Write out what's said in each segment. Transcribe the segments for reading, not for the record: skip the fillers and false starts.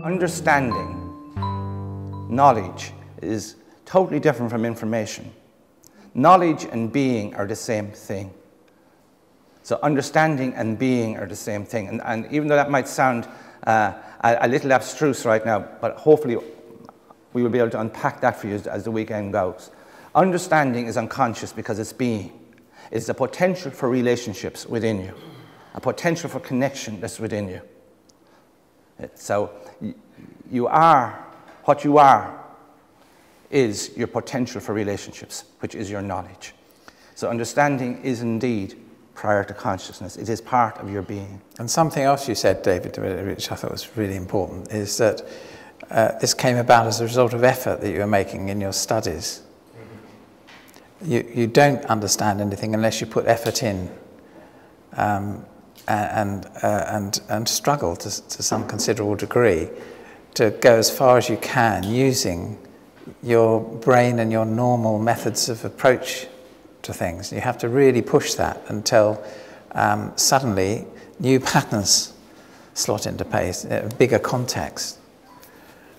Understanding, knowledge, is totally different from information. Knowledge and being are the same thing. So understanding and being are the same thing. And even though that might sound a little abstruse right now, but hopefully we will be able to unpack that for you as the weekend goes. Understanding is unconscious because it's being. It's the potential for relationships within you, a potential for connection that's within you. So you are, what you are is your potential for relationships, which is your knowledge. So understanding is indeed prior to consciousness. It is part of your being. And something else you said, David, which I thought was really important, is that this came about as a result of effort that you were making in your studies. You don't understand anything unless you put effort in and struggle to some considerable degree to go as far as you can using your brain and your normal methods of approach to things. You have to really push that until suddenly new patterns slot into place, a bigger context,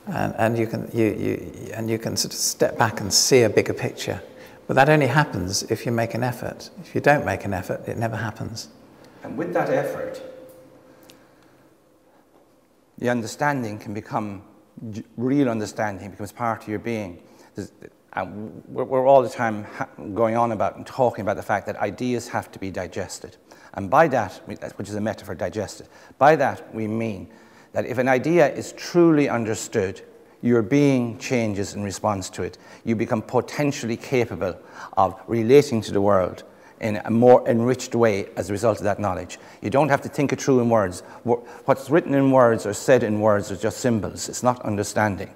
and you can sort of step back and see a bigger picture. But that only happens if you make an effort. If you don't make an effort, it never happens. And with that effort, the understanding can become real understanding, becomes part of your being. We're all the time going on about and talking about the fact that ideas have to be digested. And by that, which is a metaphor, digested, by that we mean that if an idea is truly understood, your being changes in response to it. You become potentially capable of relating to the world in a more enriched way as a result of that knowledge. You don't have to think it through in words. What's written in words or said in words are just symbols. It's not understanding.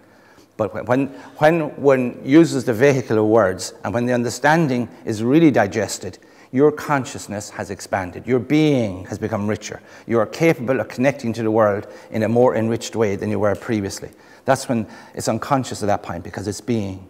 But when one uses the vehicle of words and when the understanding is really digested, your consciousness has expanded. Your being has become richer. You are capable of connecting to the world in a more enriched way than you were previously. That's when it's unconscious at that point because it's being.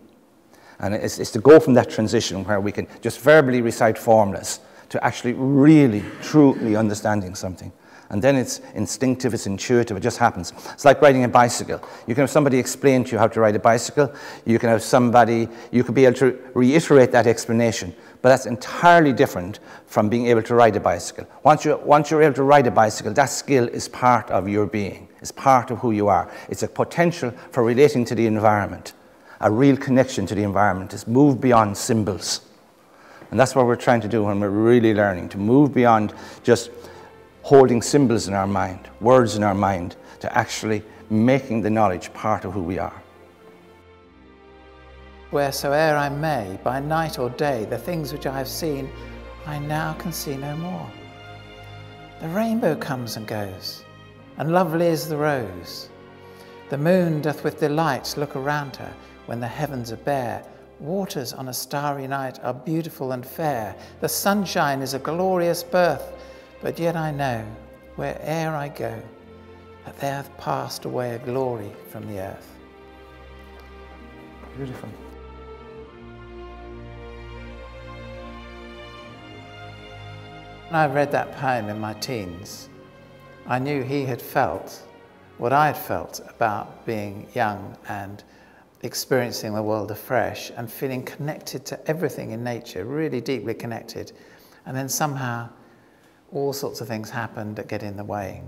And it's to go from that transition where we can just verbally recite formulas to actually really, truly understanding something. And then it's instinctive, it's intuitive, it just happens. It's like riding a bicycle. You can have somebody explain to you how to ride a bicycle. You can have somebody, you could be able to reiterate that explanation. But that's entirely different from being able to ride a bicycle. Once you're able to ride a bicycle, that skill is part of your being. It's part of who you are. It's a potential for relating to the environment, a real connection to the environment. It's move beyond symbols. And that's what we're trying to do when we're really learning, to move beyond just holding symbols in our mind, words in our mind, to actually making the knowledge part of who we are. Wheresoe'er I may, by night or day, the things which I have seen, I now can see no more. The rainbow comes and goes, and lovely is the rose. The moon doth with delight look around her, when the heavens are bare. Waters on a starry night are beautiful and fair. The sunshine is a glorious birth, but yet I know, where'er I go, that there hath passed away a glory from the earth. Beautiful. When I read that poem in my teens, I knew he had felt what I had felt about being young and experiencing the world afresh and feeling connected to everything in nature, really deeply connected. And then somehow all sorts of things happened that get in the way.